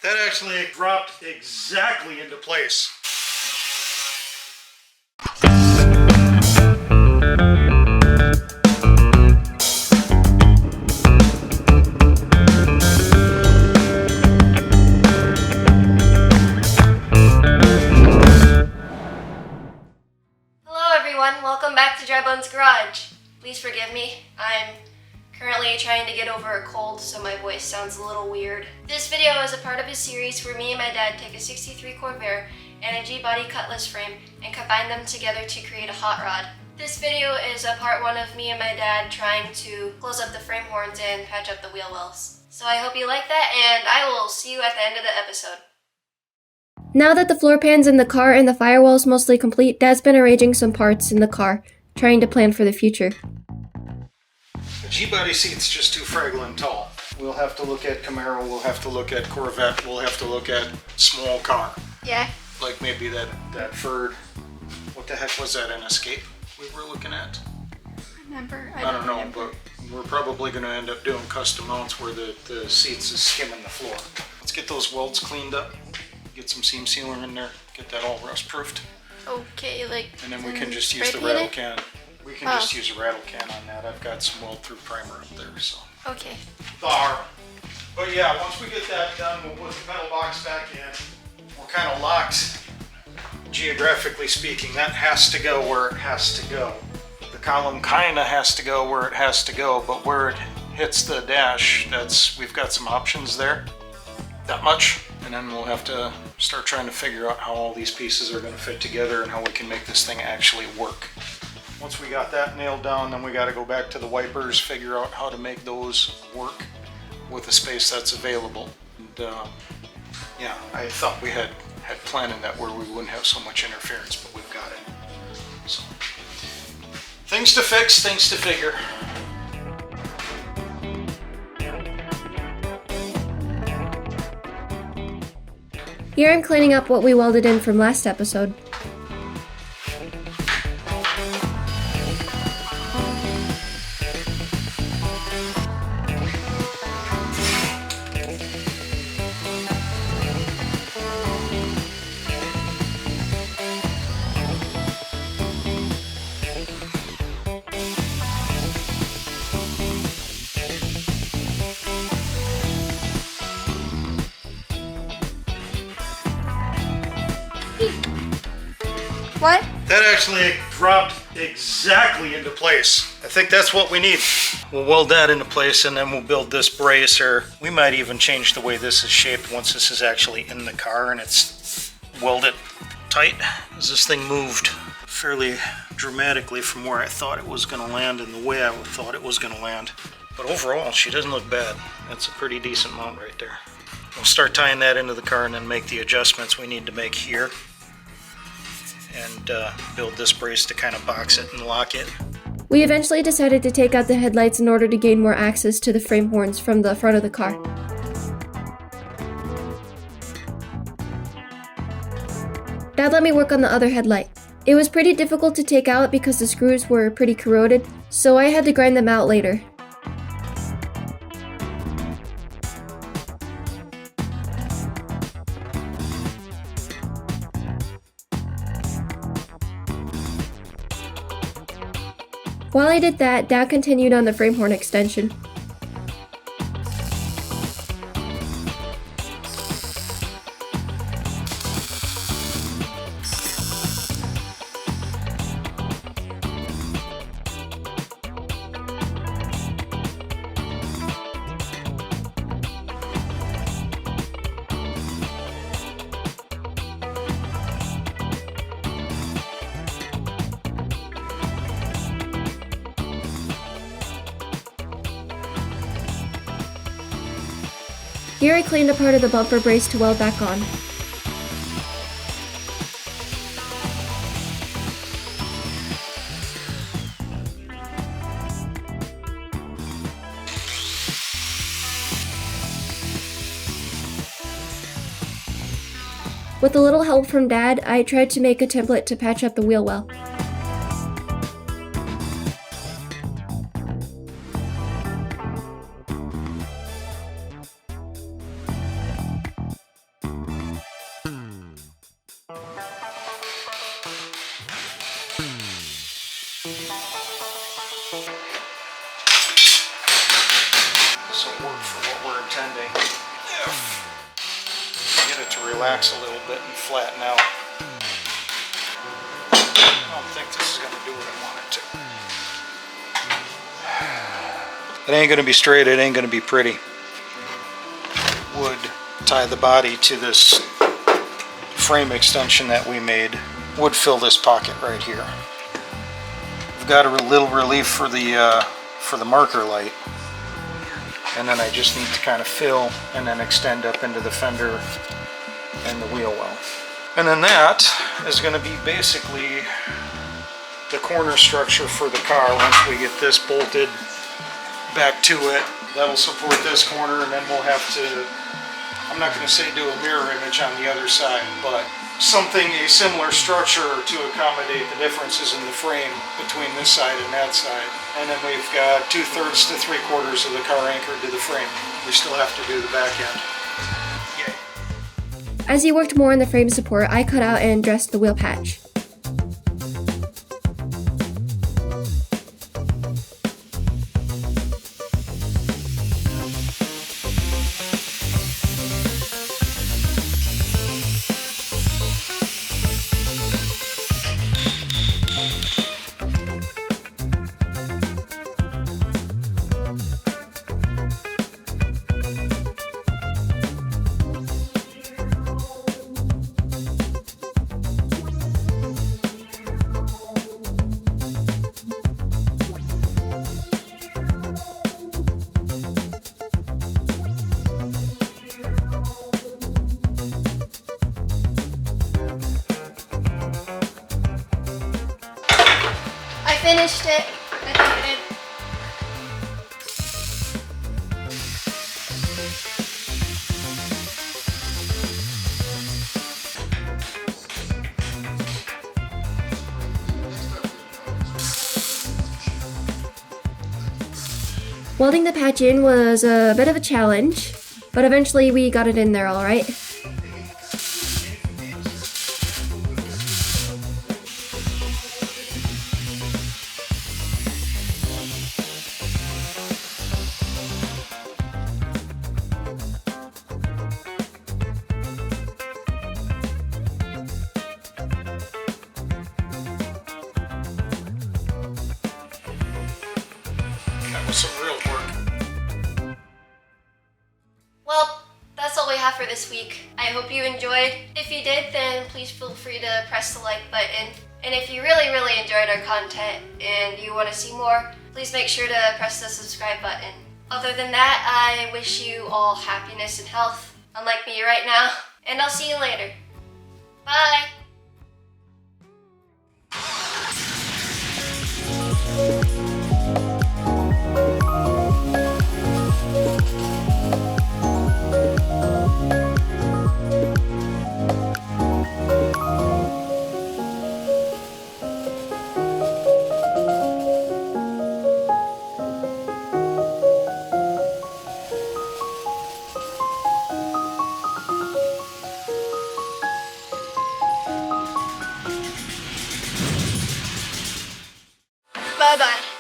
That actually dropped exactly into place. Welcome back to drybonesgarage. Please forgive me. I'm currently trying to get over a cold, so my voice sounds a little weird. This video is a part of a series where me and my dad take a 63 Corvair and a G-body cutlass frame and combine them together to create a hot rod. This video is a part one of me and my dad trying to close up the frame horns and patch up the wheel wells. So I hope you like that, and I will see you at the end of the episode. Now that the floor pans in the car and the firewall is mostly complete, Dad's been arranging some parts in the car, trying to plan for the future. The G-body seat's just too fragile and tall. We'll have to look at Camaro, we'll have to look at Corvette, we'll have to look at small car. Yeah. Like maybe that Ford, what the heck was that, an Escape we were looking at? Remember? I don't know, but we're probably going to end up doing custom mounts where the seats is skimming the floor. Let's get those welds cleaned up. Get some seam sealer in there, get that all rust proofed. Okay, like. And then we can just use the rattle can. We can just use a rattle can on that. I've got some weld through primer up there, so. Okay. But yeah, once we get that done, we'll put the pedal box back in. We're kind of locked, geographically speaking. That has to go where it has to go. The column kind of has to go where it has to go, but where it hits the dash, we've got some options there. That much. And then we'll have to start trying to figure out how all these pieces are going to fit together and how we can make this thing actually work. Once we got that nailed down, then we got to go back to the wipers, figure out how to make those work with the space that's available. And yeah, I thought we had planned that where we wouldn't have so much interference, but we've got it. So, things to fix, things to figure. Here I'm cleaning up what we welded in from last episode. What? That actually dropped exactly into place. I think that's what we need. We'll weld that into place and then we'll build this brace, or we might even change the way this is shaped once this is actually in the car and it's welded tight. As this thing moved fairly dramatically from where I thought it was going to land and the way I thought it was going to land. But overall, she doesn't look bad. That's a pretty decent mount right there. We'll start tying that into the car and then make the adjustments we need to make here. And build this brace to kind of box it and lock it. We eventually decided to take out the headlights in order to gain more access to the frame horns from the front of the car. Dad let me work on the other headlight. It was pretty difficult to take out because the screws were pretty corroded, so I had to grind them out later. While I did that, Dad continued on the frame horn extension. Here I cleaned a part of the bumper brace to weld back on. With a little help from Dad, I tried to make a template to patch up the wheel well. This will work for what we're intending. Get it to relax a little bit and flatten out. I don't think this is going to do what I want it to. It ain't going to be straight, it ain't going to be pretty. Would tie the body to this frame extension that we made. Would fill this pocket right here. I've got a little relief for the marker light. And then I just need to kind of fill and then extend up into the fender and the wheel well. And then that is going to be basically the corner structure for the car once we get this bolted back to it. That'll support this corner, and then we'll have to, I'm not going to say do a mirror image on the other side, but something, a similar structure to accommodate the differences in the frame between this side and that side. And then we've got 2/3 to 3/4 of the car anchored to the frame. We still have to do the back end. Yay. As he worked more on the frame support, I cut out and dressed the wheel patch. Finished it. I think I did. Welding the patch in was a bit of a challenge, but eventually we got it in there all right. Some real work. Well, that's all we have for this week. I hope you enjoyed. If you did, then please feel free to press the like button. And if you really enjoyed our content and you want to see more, please make sure to press the subscribe button. Other than that, I wish you all happiness and health, unlike me right now, and I'll see you later. Bye! Bye-bye.